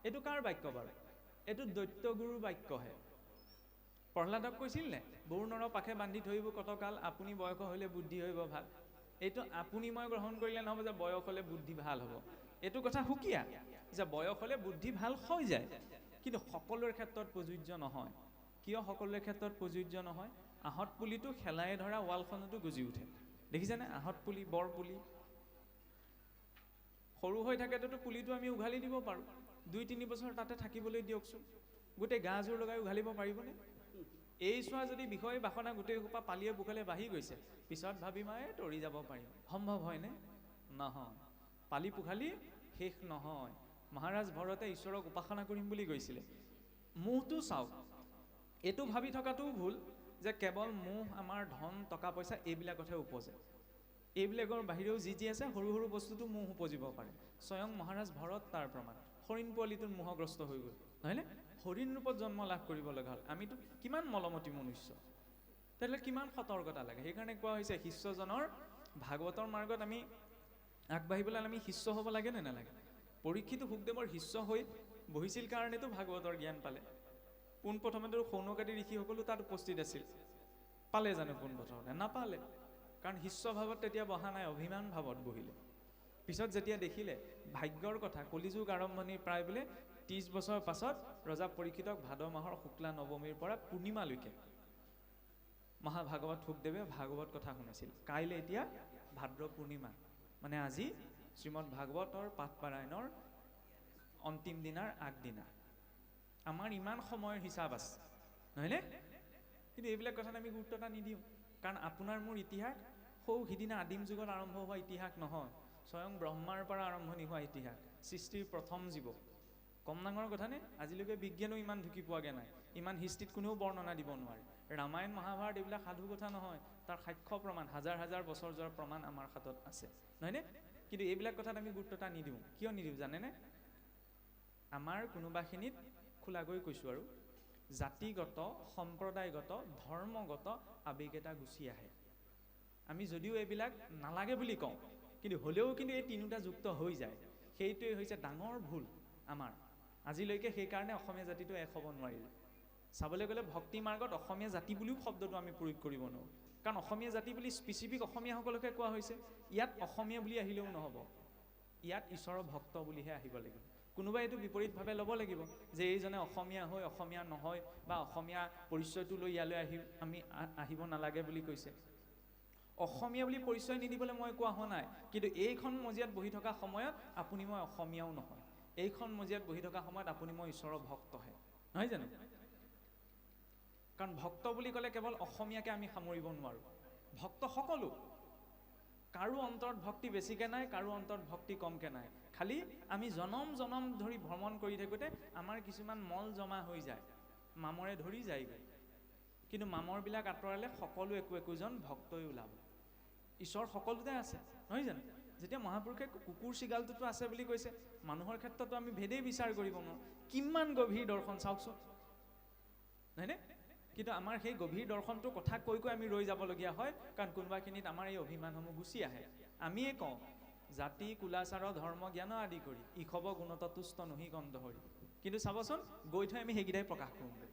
এইটো কাৰ বাক্য বাৰু? এইটো দৈত্যগুৰুৰ বাক্যহে। প্ৰহ্লাদক কৈছিল নে, বৰুণৰ পাখে বান্ধি থৈব কতকাল, আপুনি বয়স হ'লে বুদ্ধি হৈব ভাল। এইটো আপুনি মই গ্ৰহণ কৰিলে নহ'ব যে বয়স হ'লে বুদ্ধি ভাল হ'ব। এইটো কথা সুকীয়া যে বয়স হ'লে বুদ্ধি ভাল হৈ যায়, কিন্তু সকলোৰে ক্ষেত্ৰত প্ৰযোজ্য নহয়। কিয় সকলোৰে ক্ষেত্ৰত প্ৰযোজ্য নহয়? আহঁত পুলিটো খেলাই ধৰা ৱালখনতো গজি উঠে, দেখিছেনে? আহঁত পুলি, বৰ পুলি সৰু হৈ থাকেতো পুলিটো আমি উঘালি দিব পাৰোঁ। 2-3 বছৰ তাতে থাকিবলৈ দিয়কচোন, গোটেই গাজোৰ লগাই উঘালিব পাৰিবনে? এই চোৱা যদি বিষয় বাসনা গোটেই সোপা পালিয়ে পোখালে বাঢ়ি গৈছে, পিছত ভাবিম তৰি যাব পাৰিম। সম্ভৱ হয়নে? নহয়। পালি পোখালি শেষ নহয়। মহাৰাজ ভৰতে ঈশ্বৰক উপাসনা কৰিম বুলি কৈছিলে। মোহটো চাওক, এইটো ভাবি থকাটোও ভুল যে কেৱল মোহ, আমাৰ ধন টকা পইচা এইবিলাকতহে উপজে। এইবিলাকৰ বাহিৰেও যি আছে সৰু সৰু বস্তুটো মোহ উপজিব পাৰে। স্বয়ং মহাৰাজ ভৰত তাৰ প্ৰমাণ। হৰিণ পোৱালিটোৰ মোহগ্ৰস্ত হৈ গ'ল, নহয়নে? হৰিণ ৰূপত জন্ম লাভ কৰিব লগা হ'ল। আমিতো কিমান মলমতী মনুষ্য, তেতিয়াহ'লে কিমান সতৰ্কতা লাগে। সেইকাৰণে কোৱা হৈছে শিষ্যজনৰ ভাগৱতৰ মাৰ্গত আমি আগবাঢ়িবলৈ আমি শিষ্য হ'ব লাগে নে নালাগে? পৰীক্ষিত শুকদেৱৰ শিষ্য হৈ বহিছিল কাৰণেতো ভাগৱতৰ জ্ঞান পালে। পোনপ্ৰথমেতো সৌনকাদি ঋষিসকলো তাত উপস্থিত আছিল, পালে জানো পোনপ্ৰথমতে? নাপালে, কাৰণ শিষ্য ভাৱত তেতিয়া বহা নাই, অভিমান ভাৱত বহিলে। পিছত যেতিয়া দেখিলে ভাগ্যৰ কথা, কলিযুগ আৰম্ভণিৰ প্ৰায় বোলে 30 বছৰ পাছত ৰজা পৰীক্ষিতক ভাদ মাহৰ শুক্লা নৱমীৰ পৰা পূৰ্ণিমালৈকে মহাভাগৱত শুকদেৱে ভাগৱত কথা শুনাইছিল। কাইলৈ এতিয়া ভাদ্ৰ পূৰ্ণিমা, মানে আজি শ্ৰীমদ ভাগৱতৰ পাঠ পাৰায়ণৰ অন্তিম দিনাৰ আগদিনা। আমাৰ ইমান সময়ৰ হিচাপ আছে, নহয়নে? কিন্তু এইবিলাক কথাত আমি গুৰুত্বতা নিদিওঁ, কাৰণ আপোনাৰ মোৰ ইতিহাস সৌ সিদিনা আদিম যুগত আৰম্ভ হোৱা ইতিহাস নহয়, স্বয়ং ব্ৰহ্মাৰ পৰা আৰম্ভণি হোৱা ইতিহাস, সৃষ্টিৰ প্ৰথম জীৱ। কম ডাঙৰ কথা নে? আজিলৈকে বিজ্ঞানো ইমান ঢুকি পোৱাগৈ নাই, ইমান হিষ্ট্ৰীত কোনেও বৰ্ণনা দিব নোৱাৰে। ৰামায়ণ মহাভাৰত এইবিলাক সাধু কথা নহয়, তাৰ সাক্ষ্য প্ৰমাণ, হাজাৰ হাজাৰ বছৰ যোৱাৰ প্ৰমাণ আমাৰ হাতত আছে, নহয়নে? কিন্তু এইবিলাক কথাত আমি গুৰুত্বতা নিদিওঁ। কিয় নিদিওঁ জানেনে? আমাৰ কোনোবাখিনিত খোলাকৈ কৈছোঁ আৰু জাতিগত, সম্প্ৰদায়গত, ধৰ্মগত আৱেগ এটা গুচি আহে। আমি যদিও এইবিলাক নালাগে বুলি কওঁ, কিন্তু হ'লেও কিন্তু এই তিনিটা যুক্ত হৈ যায়। সেইটোৱে হৈছে ডাঙৰ ভুল আমাৰ আজিলৈকে। সেইকাৰণে অসমীয়া জাতিটো এক হ'ব নোৱাৰিলে। চাবলৈ গ'লে ভক্তি মাৰ্গত অসমীয়া জাতি বুলিও শব্দটো আমি প্ৰয়োগ কৰিব নোৱাৰোঁ, কাৰণ অসমীয়া জাতি বুলি স্পেচিফিক অসমীয়াসকলকে কোৱা হৈছে। ইয়াত অসমীয়া বুলি আহিলেও নহ'ব, ইয়াত ঈশ্বৰৰ ভক্ত বুলিহে আহিব লাগিব। কোনোবাই এইটো বিপৰীতভাৱে ল'ব লাগিব যে এইজনে অসমীয়া হৈ অসমীয়া নহয় বা অসমীয়া পৰিচয়টো লৈ ইয়ালৈ আমি আহিব নালাগে বুলি কৈছে। অসমীয়া বুলি পৰিচয় নিদিবলৈ মই কোৱা হোৱা নাই, কিন্তু এইখন মজিয়াত বহি থকা সময়ত আপুনি মই অসমীয়াও নহয়। এইখন মজিয়াত বহি থকা সময়ত আপুনি মই ঈশ্বৰৰ ভক্তহে, নহয় জানো? কাৰণ ভক্ত বুলি ক'লে কেৱল অসমীয়াকে আমি সামৰিব নোৱাৰোঁ। ভক্ত সকলো, কাৰো অন্তৰত ভক্তি বেছিকৈ নাই, কাৰো অন্তৰত ভক্তি কমকৈ নাই। খালি আমি জনম জনম ধৰি ভ্ৰমণ কৰি থাকোঁতে আমাৰ কিছুমান মল জমা হৈ যায়, মামৰে ধৰি যায়গৈ। কিন্তু মামৰবিলাক আঁতৰালে সকলো একোজন ভক্তই ওলাব। ঈশ্বৰ সকলোতে আছে, নহয় জানো? যেতিয়া মহাপুৰুষে কুকুৰ চিগালটোতো আছে বুলি কৈছে, মানুহৰ ক্ষেত্ৰতো আমি ভেদেই বিচাৰ কৰিব নোৱাৰোঁ। কিমান গভীৰ দৰ্শন চাওকচোন, নহয়নে? কিন্তু আমাৰ সেই গভীৰ দৰ্শনটোৰ কথা কৈ কৈ আমি ৰৈ যাবলগীয়া হয়, কাৰণ কোনোবাখিনিত আমাৰ এই অভিমানসমূহ গুচি আহে। আমিয়ে কওঁ জাতি কুলাচাৰ ধৰ্ম জ্ঞান আদি কৰি ইখব গুণত তুষ্ট নহি গন্ধহৰি, কিন্তু চাবচোন গৈ থৈ আমি সেইকেইটাই প্ৰকাশ কৰোঁগৈ,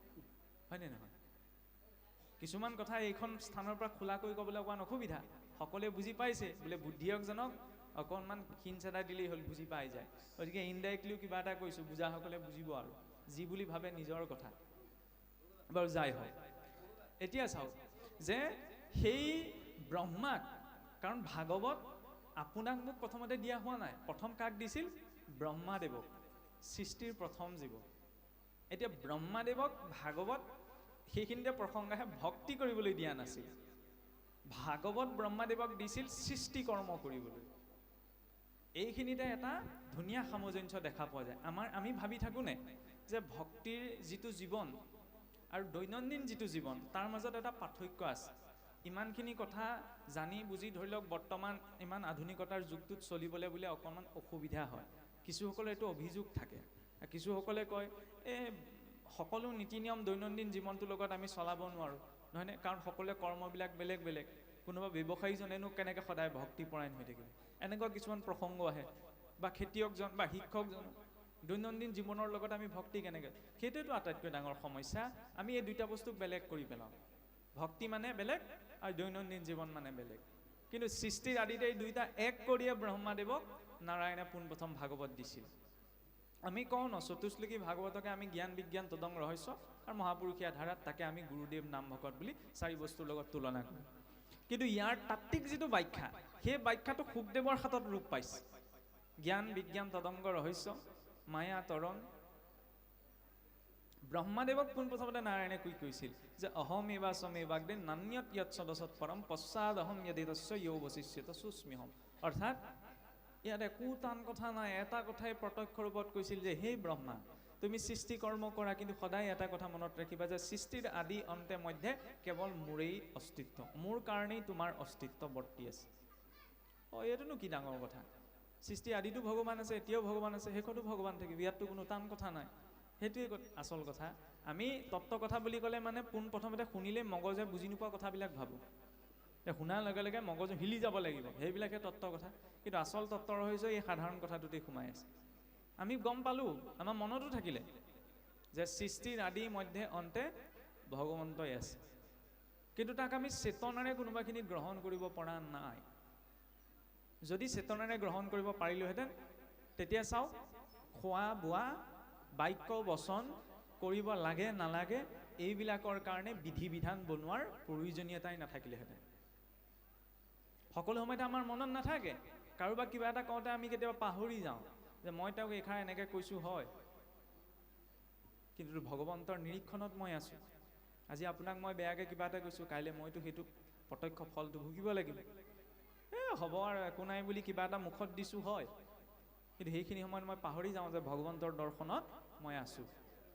হয়নে নহয়? কিছুমান কথা এইখন স্থানৰ পৰা খোলাকৈ ক'বলৈ অকণমান অসুবিধা। সকলোৱে বুজি পাইছে বোলে বুদ্ধিয়কজনক অকণমান হিন চেদা দিলেই হ'ল, বুজি পাই যায়। গতিকে ইনডাইৰেক্টলিও কিবা এটা কৈছোঁ, বুজাসকলে বুজিব আৰু যি বুলি ভাবে নিজৰ কথা। বাৰু যাই হয়, এতিয়া চাওক যে সেই ব্ৰহ্মাক, কাৰণ ভাগৱত আপোনাক মোক প্ৰথমতে দিয়া হোৱা নাই। প্ৰথম কাক দিছিল? ব্ৰহ্মাদেৱক, সৃষ্টিৰ প্ৰথম জীৱ। এতিয়া ব্ৰহ্মাদেৱক ভাগৱত সেইখিনিতে প্ৰসংগ আহে, ভক্তি কৰিবলৈ দিয়া নাছিল। ভাগৱত ব্ৰহ্মাদেৱক দিছিল সৃষ্টি কৰ্ম কৰিবলৈ। এইখিনিতে এটা ধুনীয়া সামঞ্জস্য দেখা পোৱা যায়। আমি ভাবি থাকোঁনে যে ভক্তিৰ যিটো জীৱন আৰু দৈনন্দিন যিটো জীৱন তাৰ মাজত এটা পাৰ্থক্য আছে। ইমানখিনি কথা জানি বুজি ধৰি লওক বৰ্তমান ইমান আধুনিকতাৰ যুগটোত চলিবলৈ বোলে অকণমান অসুবিধা হয়। কিছুসকলে এইটো অভিযোগ থাকে, কিছুসকলে কয় এই সকলো নীতি নিয়ম দৈনন্দিন জীৱনটোৰ লগত আমি চলাব নোৱাৰোঁ, নহয়নে? কাৰণ সকলোৱে কৰ্মবিলাক বেলেগ বেলেগ। কোনোবা ব্যৱসায়ীজনেনো কেনেকৈ সদায় ভক্তিপৰায়ণ হৈ থাকিব? এনেকুৱা কিছুমান প্ৰসংগ আহে। বা খেতিয়কজন বা শিক্ষকজন, দৈনন্দিন জীৱনৰ লগত আমি ভক্তি কেনেকৈ? সেইটোৱেতো আটাইতকৈ ডাঙৰ সমস্যা। আমি এই দুইটা বস্তুক বেলেগ কৰি পেলাওঁ। ভক্তি মানে বেলেগ আৰু দৈনন্দিন জীৱন মানে বেলেগ। কিন্তু সৃষ্টিৰ আদিতে এই দুইটা এক কৰিয়ে ব্ৰহ্মাদেৱক নাৰায়ণে পোনপ্ৰথম ভাগৱত দিছিল। আমি কওঁ ন, চতুশ্লোকী ভাগৱতকে আমি জ্ঞান বিজ্ঞান তদং ৰহস্য আৰু মহাপুৰুষীয়া ধাৰাত তাকে আমি গুৰুদেৱ নাম ভকত বুলি 4 বস্তুৰ লগত তুলনা কৰোঁ। কিন্তু ইয়াৰ তাত্ত্বিক যিটো ব্যাখ্যা, সেই ব্যাখ্যাটো শুকদেৱৰ হাতত ৰূপ পাইছে। জ্ঞান বিজ্ঞান তদংগ ৰহস্য মায়া তৰণ। ব্ৰহ্মাদেৱক পোনপ্ৰথমতে নাৰায়ণে কি কৈছিল যে অহম এবা সমেবাগ্ৰে নান্যত য়ৎ সদসৎ পৰম পশ্চাদ অহম য়দিতস্য য়ৌ বশিষ্যত সুস্মিহম। অৰ্থাৎ ইয়াত একো টান কথা নাই। এটা কথাই প্ৰত্যক্ষ ৰূপত কৈছিল যে হে ব্ৰহ্মা, তুমি সৃষ্টি কৰ্ম কৰা, কিন্তু সদায় এটা কথা মনত ৰাখিবা যে সৃষ্টিৰ আদি অন্তে মধ্যে কেৱল মোৰেই অস্তিত্ব, মোৰ কাৰণেই তোমাৰ অস্তিত্ব বৰ্তি আছে। এইটোনো কি ডাঙৰ কথা? সৃষ্টি আদিতো ভগৱান আছে, এতিয়াও ভগৱান আছে, শেষতো ভগৱান থাকিব। ইয়াততো কোনো টান কথা নাই। সেইটোৱে আচল কথা। আমি তত্ত্ব কথা বুলি ক'লে মানে পোনপ্ৰথমতে শুনিলে মগজে বুজি নোপোৱা কথাবিলাক ভাবোঁ। শুনাৰ লগে লগে মগজু হিলি যাব লাগিব, সেইবিলাকে তত্ত্ব কথা। কিন্তু আচল তত্ত্ব ৰহস্য এই সাধাৰণ কথাটোতেই সোমাই আছে। আমি গম পালোঁ, আমাৰ মনতো থাকিলে যে সৃষ্টিৰ আদি মধ্যে অন্তে ভগৱন্তই আছে, কিন্তু তাক আমি চেতনাৰে কোনোবাখিনিত গ্ৰহণ কৰিব পৰা নাই। যদি চেতনাৰে গ্ৰহণ কৰিব পাৰিলোহেঁতেন, তেতিয়া চাওক খোৱা বোৱা বাক্য বচন কৰিব লাগে নালাগে এইবিলাকৰ কাৰণে বিধি বিধান বনোৱাৰ প্ৰয়োজনীয়তাই নাথাকিলেহেঁতেন। সকলো সময়তে আমাৰ মনত নাথাকে। কাৰোবাক কিবা এটা কওঁতে আমি কেতিয়াবা পাহৰি যাওঁ যে মই তেওঁক এষাৰ এনেকৈ কৈছোঁ, হয়, কিন্তু ভগৱন্তৰ নিৰীক্ষণত মই আছোঁ। আজি আপোনাক মই বেয়াকৈ কিবা এটা কৈছোঁ, কাইলৈ মইতো সেইটো প্ৰত্যক্ষ ফলটো ভুগিব লাগিব। হ'ব আৰু একো নাই বুলি কিবা এটা মুখত দিছোঁ, হয়, কিন্তু সেইখিনি সময়ত মই পাহৰি যাওঁ যে ভগৱন্তৰ দৰ্শনত মই আছোঁ,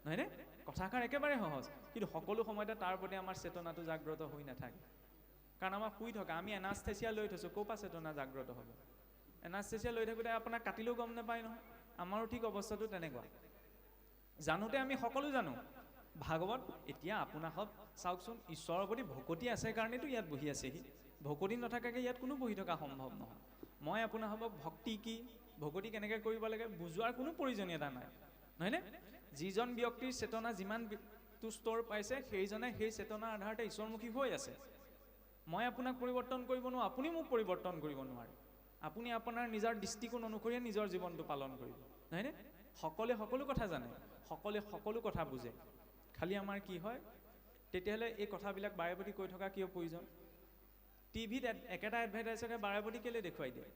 নহয়নে? কথাষাৰ একেবাৰে সহজ, কিন্তু সকলো সময়তে তাৰ প্ৰতি আমাৰ চেতনাটো জাগ্ৰত হৈ নাথাকে। কাৰণ আমাৰ শুই থকা, আমি এনাস্থেচিয়া লৈ থৈছোঁ, ক'ৰ পৰা চেতনা জাগ্ৰত হ'ব? এনাস্থেচিয়া লৈ থাকোঁতে আপোনাক কাটিলেও গম নাপায় নহয়। আমাৰো ঠিক অৱস্থাটো তেনেকুৱা। জানোতে আমি সকলো জানো। ভাগৱত এতিয়া আপোনাক চাওকচোন, ঈশ্বৰৰ প্ৰতি ভকতি আছে কাৰণেতো ইয়াত বহি আছেহি। ভকতি নথকাকৈ ইয়াত কোনো বহি থকা সম্ভৱ নহয়। মই আপোনাক ভক্তি কি, ভকতি কেনেকৈ কৰিব লাগে বুজোৱাৰ কোনো প্ৰয়োজনীয়তা নাই, নহয়নে? যিজন ব্যক্তিৰ চেতনা যিমানটো স্তৰ পাইছে, সেইজনে সেই চেতনাৰ আধাৰতে ঈশ্বৰমুখী হৈ আছে। মই আপোনাক পৰিৱৰ্তন কৰিব নোৱাৰোঁ, আপুনি মোক পৰিৱৰ্তন কৰিব নোৱাৰে। আপুনি আপোনাৰ নিজৰ দৃষ্টিকোণ অনুসৰিয়ে নিজৰ জীৱনটো পালন কৰিব, নহয়নে? সকলোৱে সকলো কথা জানে, সকলোৱে সকলো কথা বুজে। খালি আমাৰ কি হয়, তেতিয়াহ'লে এই কথাবিলাক বাৰে প্ৰতি কৈ থকা কিয় প্ৰয়োজন? টিভিত একেটা এডভাৰটাইজকে বাৰে প্ৰতি কেলৈ দেখুৱাই দিয়ে?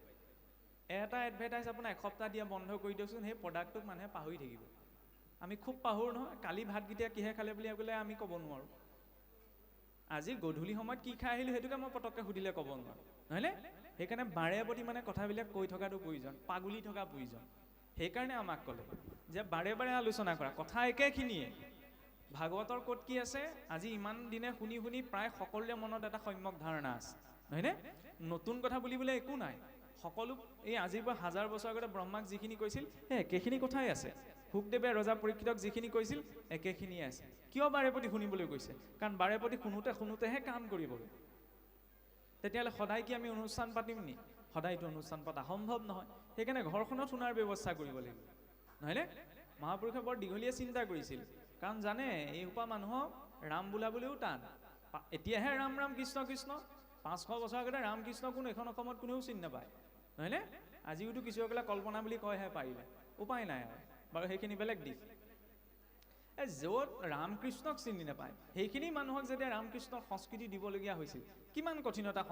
এটা এডভাৰটাইজ আপোনাৰ এসপ্তাহ দিয়া বন্ধ কৰি দিয়কচোন, সেই প্ৰডাক্টটোক মানুহে পাহৰি থাকিব। আমি খুব পাহৰোঁ নহয়, কালি ভাতকেইটা কিহে খালে বুলি ক'লে আমি ক'ব নোৱাৰোঁ। আজি গধূলি সময়ত কি খাই আহিলোঁ সেইটোকে মই পটককৈ সুধিলে ক'ব নোৱাৰোঁ, নহয়নে? সেইকাৰণে বাৰে প্ৰতি মানে কথাবিলাক কৈ থকাটো প্ৰয়োজন, পাগুলি থকা প্ৰয়োজন। সেইকাৰণে আমাক ক'লে যে বাৰে বাৰে আলোচনা কৰা, কথা একেখিনিয়ে। ভাগৱতৰ ক'ত কি আছে আজি ইমান দিনে শুনি শুনি প্ৰায় সকলোৰে মনত এটা সম্যক ধাৰণা আছে, নহয়নে? নতুন কথা বুলিবলৈ একো নাই। সকলো এই আজিৰ পৰা 1000 বছৰ আগতে ব্ৰহ্মাক যিখিনি কৈছিল সেই একেখিনি কথাই আছে। শুকদেৱে ৰজা পৰীক্ষিতক যিখিনি কৈছিল একেখিনিয়ে আছে। কিয় বাৰে প্ৰতি শুনিবলৈ কৈছে? কাৰণ বাৰে প্ৰতি শুনোতেহে কাম কৰিবলৈ। তেতিয়াহ'লে সদায় কি আমি অনুষ্ঠান পাতিম নি? সদায়তো অনুষ্ঠান পতা সম্ভৱ নহয়। সেইকাৰণে ঘৰখনত শুনাৰ ব্যৱস্থা কৰিব লাগিব, নহয়নে? মহাপুৰুষে বৰ দীঘলীয়া চিন্তা কৰিছিল, কাৰণ জানে এই সোপা মানুহক ৰাম বোলাবলৈও টান। এতিয়াহে ৰাম ৰাম কৃষ্ণ কৃষ্ণ, 500 বছৰ আগতে ৰাম কৃষ্ণ কোন এখন অসমত কোনেও চিনি নাপায়, নহয়নে? আজিওতো কিছুসকলে কল্পনা বুলি কয়হে পাৰিলে, উপায় নাই আৰু বাৰু সেইখিনি বেলেগ দিশ। য'ত ৰামকৃষ্ণক চিনি নাপায় সেইখিনি মানুহক যেতিয়া ৰামকৃষ্ণৰ সংস্কৃতি দিবলগীয়া হৈছিল, কিমান কঠিনতা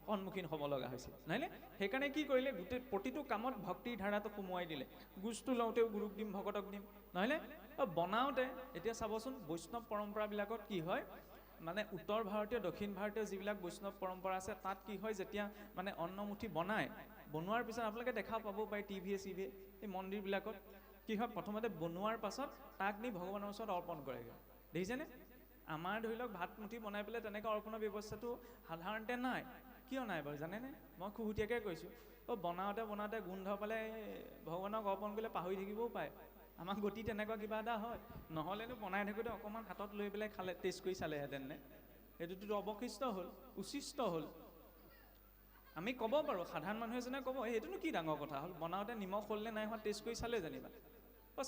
সন্মুখীন হ'ব লগা হৈছিল, নহয়নে? সেইকাৰণে কি কৰিলে, গোটেই প্ৰতিটো কামত ভক্তিৰ ধাৰাটো সোমোৱাই দিলে। গুজটো লওঁতেও গুৰুক দিম, ভকতক দিম, নহয়নে? বনাওঁতে এতিয়া চাবচোন বৈষ্ণৱ পৰম্পৰাবিলাকত কি হয়, মানে উত্তৰ ভাৰতীয় দক্ষিণ ভাৰতীয় যিবিলাক বৈষ্ণৱ পৰম্পৰা আছে তাত কি হয়, যেতিয়া মানে অন্নমুঠি বনোৱাৰ পিছত আপোনালোকে দেখা পাব পাৰে টিভিয়ে চিভিয়ে এই মন্দিৰবিলাকত কি হয়, প্ৰথমতে বনোৱাৰ পাছত তাক নি ভগৱানৰ ওচৰত অৰ্পণ কৰেগৈ, দেখিছেনে? আমাৰ ধৰি লওক ভাত মুঠি বনাই পেলাই তেনেকৈ অৰ্পণৰ ব্যৱস্থাটো সাধাৰণতে নাই। কিয় নাই বাৰু জানেনে? মই খুহুতীয়াকৈ কৈছোঁ, বনাওঁতে গোন্ধ পালে ভগৱানক অৰ্পণ কৰিলে পাহৰি থাকিবও পাৰে। আমাৰ গতি তেনেকুৱা কিবা এটা হয়, নহ'লেনো বনাই থাকোঁতে অকণমান হাতত লৈ পেলাই খালে, টেষ্ট কৰি চালেহেঁতেন নে? সেইটোতো অৱশিষ্ট হ'ল, উচিষ্ট হ'ল। আমি ক'ব পাৰোঁ, সাধাৰণ মানুহ এজনে ক'ব সেইটোনো কি ডাঙৰ কথা হ'ল, বনাওঁতে নিমখ হ'ল নে নাই হোৱা টেষ্ট কৰি চালে যেনিবা।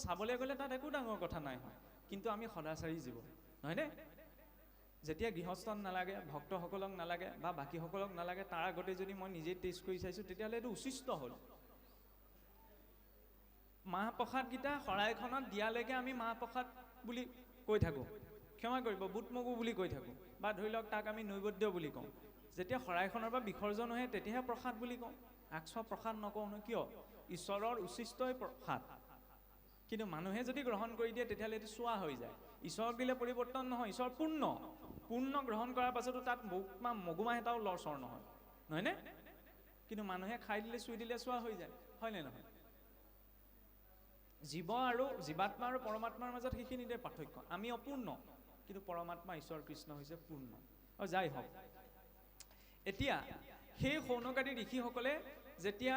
চাবলৈ গ'লে তাত একো ডাঙৰ কথা নাই হয়, কিন্তু আমি সদাচাৰী জীৱ, নহয়নে? যেতিয়া গৃহস্থত নালাগে, ভক্তসকলক নালাগে বা বাকীসকলক নালাগে, তাৰ আগতে যদি মই নিজেই টেষ্ট কৰি চাইছোঁ তেতিয়াহ'লে এইটো উচিষ্ট হ'ল। মাহ প্ৰসাদকেইটা শৰাইখনত দিয়ালৈকে আমি মাহ প্ৰসাদ বুলি কৈ থাকোঁ, ক্ষমা কৰিব বুট মগু বুলি কৈ থাকোঁ, বা ধৰি লওক তাক আমি নৈবেদ্য বুলি কওঁ। যেতিয়া শৰাইখনৰ পৰা বিসৰ্জন হয় তেতিয়াহে প্ৰসাদ বুলি কওঁ, আকস্মা প্ৰসাদ নকওঁ নহয়। কিয়? ঈশ্বৰৰ উচিষ্টই প্ৰসাদ। কিন্তু মানুহে যদি গ্ৰহণ কৰি দিয়ে তেতিয়াহ'লে এইটো চোৱা হৈ যায়। ঈশ্বৰক দিলে পৰিৱৰ্তন নহয়, ঈশ্বৰ পূৰ্ণ গ্ৰহণ কৰাৰ পাছতো তাত মগুমাহ এটাও লৰচৰ নহয়, নহয়নে? কিন্তু মানুহে খাই দিলে চুই দিলে চোৱা হৈ যায়, হয়নে নহয়? জীৱাত্মা আৰু পৰমাত্মাৰ মাজত সেইখিনিতে পাৰ্থক্য। আমি অপূৰ্ণ, কিন্তু পৰমাত্মা ঈশ্বৰ কৃষ্ণ হৈছে পূৰ্ণ। যাই হওক, এতিয়া সেই শৌনকাদি ঋষিসকলে যেতিয়া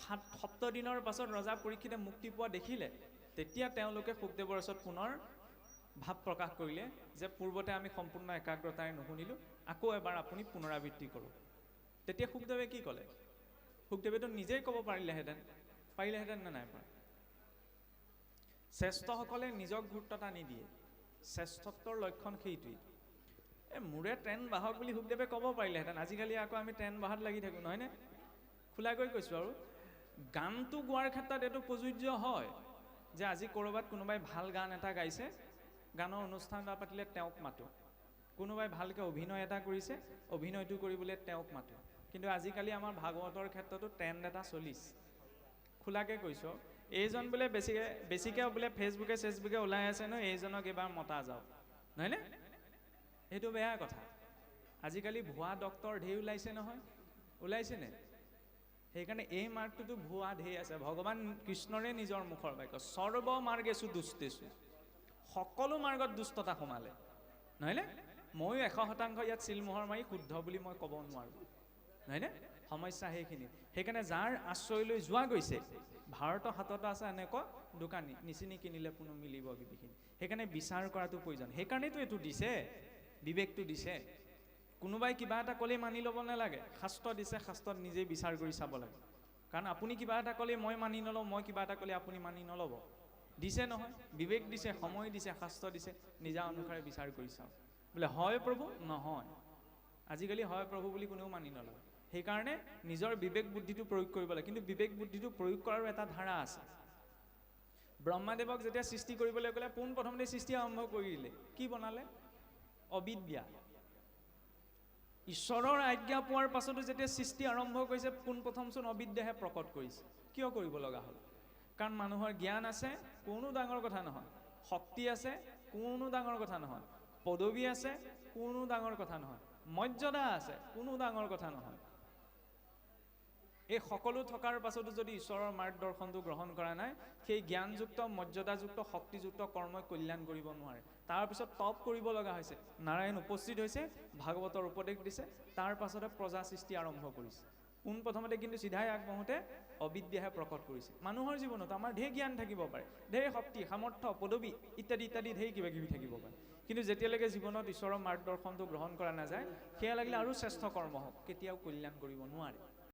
7 দিনৰ পাছত ৰজা পৰীক্ষিতে মুক্তি পোৱা দেখিলে, তেতিয়া তেওঁলোকে শুকদেৱৰ ওচৰত পুনৰ ভাৱ প্ৰকাশ কৰিলে যে পূৰ্বতে আমি সম্পূৰ্ণ একাগ্ৰতাৰে নুশুনিলোঁ, আকৌ এবাৰ আপুনি পুনৰাবৃত্তি কৰক। তেতিয়া শুকদেৱে কি ক'লে? শুকদেৱেতো নিজেই ক'ব পাৰিলেহেঁতেন নে নাই পৰা? শ্ৰেষ্ঠসকলে নিজক গুৰুত্বতা নিদিয়ে, শ্ৰেষ্ঠত্বৰ লক্ষণ সেইটোৱেই। মোৰে ট্ৰেন বাহক বুলি শুকদেৱে ক'ব পাৰিলেহেঁতেন, আজিকালি আকৌ আমি ট্ৰেন বাহাত লাগি থাকোঁ, নহয়নে? খোলাকৈ কৈছোঁ আৰু গানটো গোৱাৰ ক্ষেত্ৰত এইটো প্ৰযোজ্য হয় যে আজি ক'ৰবাত কোনোবাই ভাল গান এটা গাইছে, গানৰ অনুষ্ঠান এটা পাতিলে তেওঁক মাতোঁ। কোনোবাই ভালকৈ অভিনয় এটা কৰিছে, অভিনয়টো কৰিবলৈ তেওঁক মাতোঁ। কিন্তু আজিকালি আমাৰ ভাগৱতৰ ক্ষেত্ৰতো ট্ৰেণ্ড এটা চলিছে। খোলাকৈ কৈছোঁ, এইজন বোলে বেছিকৈ বোলে ফেচবুকে ওলাই আছে নহয়, এইজনক এইবাৰ মতা যাওক, নহয়নে? সেইটো বেয়া কথা। আজিকালি ভুৱা ডক্তৰ ঢেৰ ওলাইছে নহয়, ওলাইছেনে? সেইকাৰণে এই মাৰ্গটোতো ভুৱা ঢেৰ আছে। ভগৱান কৃষ্ণৰে নিজৰ মুখৰ বাক্য, সৰ্ব মাৰ্গেষু দুষ্টেষু, সকলো মাৰ্গত দুষ্টতা সোমালে, নহয়নে? ময়ো 100% ইয়াত চিলমোহৰ মাৰি শুদ্ধ বুলি মই ক'ব নোৱাৰোঁ, নহয়নে? সমস্যা সেইখিনি। সেইকাৰণে যাৰ আশ্ৰয়লৈ যোৱা গৈছে, ভাৰতৰ হাতত আছে এনেকুৱা দোকানী, নিচিনি কিনিলে কোনো মিলিব বিবিখিনি। সেইকাৰণে বিচাৰ কৰাটো প্ৰয়োজন। সেইকাৰণেতো এইটো দিছে, বিবেকটো দিছে। কোনোবাই কিবা এটা ক'লেই মানি ল'ব নালাগে, শাস্ত্ৰ দিছে, শাস্ত্ৰত নিজেই বিচাৰ কৰি চাব লাগে। কাৰণ আপুনি কিবা এটা ক'লে মই মানি নলওঁ, মই কিবা এটা ক'লে আপুনি মানি নল'ব। দিছে নহয়, বিবেক দিছে, সময় দিছে, শাস্ত্ৰ দিছে, নিজা অনুসাৰে বিচাৰ কৰি চাওক। বোলে হয় প্ৰভু, নহয়। আজিকালি হয় প্ৰভু বুলি কোনেও মানি নলয়। সেইকাৰণে নিজৰ বিবেক বুদ্ধিটো প্ৰয়োগ কৰিব লাগে। কিন্তু বিবেক বুদ্ধিটো প্ৰয়োগ কৰাৰো এটা ধাৰা আছে। ব্ৰহ্মাদেৱক যেতিয়া সৃষ্টি কৰিবলৈ ক'লে, পোনপ্ৰথমতে সৃষ্টি আৰম্ভ কৰি দিলে, কি বনালে? অবিদ্যা। ঈশ্বৰৰ আজ্ঞা পোৱাৰ পাছতো যেতিয়া সৃষ্টি আৰম্ভ কৰিছে, পোনপ্ৰথমচোন অবিদ্যাহে প্ৰকট কৰিছে। কিয় কৰিব লগা হ'ল? কাৰণ মানুহৰ জ্ঞান আছে, কোনো ডাঙৰ কথা নহয়। শক্তি আছে, কোনো ডাঙৰ কথা নহয়। পদবী আছে, কোনো ডাঙৰ কথা নহয়। মৰ্যাদা আছে, কোনো ডাঙৰ কথা নহয়। এই সকলো থকাৰ পাছতো যদি ঈশ্বৰৰ মাৰ্গদৰ্শনটো গ্ৰহণ কৰা নাই, সেই জ্ঞানযুক্ত, মৰ্যাদাযুক্ত, শক্তিযুক্ত কৰ্মই কল্যাণ কৰিব নোৱাৰে। তাৰপিছত তপ কৰিব লগা হৈছে। নাৰায়ণ উপস্থিত হৈছে, ভাগৱতৰ উপদেশ দিছে, তাৰ পাছতে প্ৰজা সৃষ্টি আৰম্ভ কৰিছে। পোনপ্ৰথমতে কিন্তু চিধাই আগবঢ়োতে অবিদ্যাহে প্ৰকট কৰিছে। মানুহৰ জীৱনত আমাৰ ঢেৰ জ্ঞান থাকিব পাৰে, ঢেৰ শক্তি, সামৰ্থ্য, পদবী ইত্যাদি ইত্যাদি ঢেৰ কিবা কিবি থাকিব পাৰে। কিন্তু যেতিয়ালৈকে জীৱনত ঈশ্বৰৰ মাৰ্গদৰ্শনটো গ্ৰহণ কৰা নাযায়, সেয়া লাগিলে আৰু শ্ৰেষ্ঠ কৰ্ম হওক, কেতিয়াও কল্যাণ কৰিব নোৱাৰে।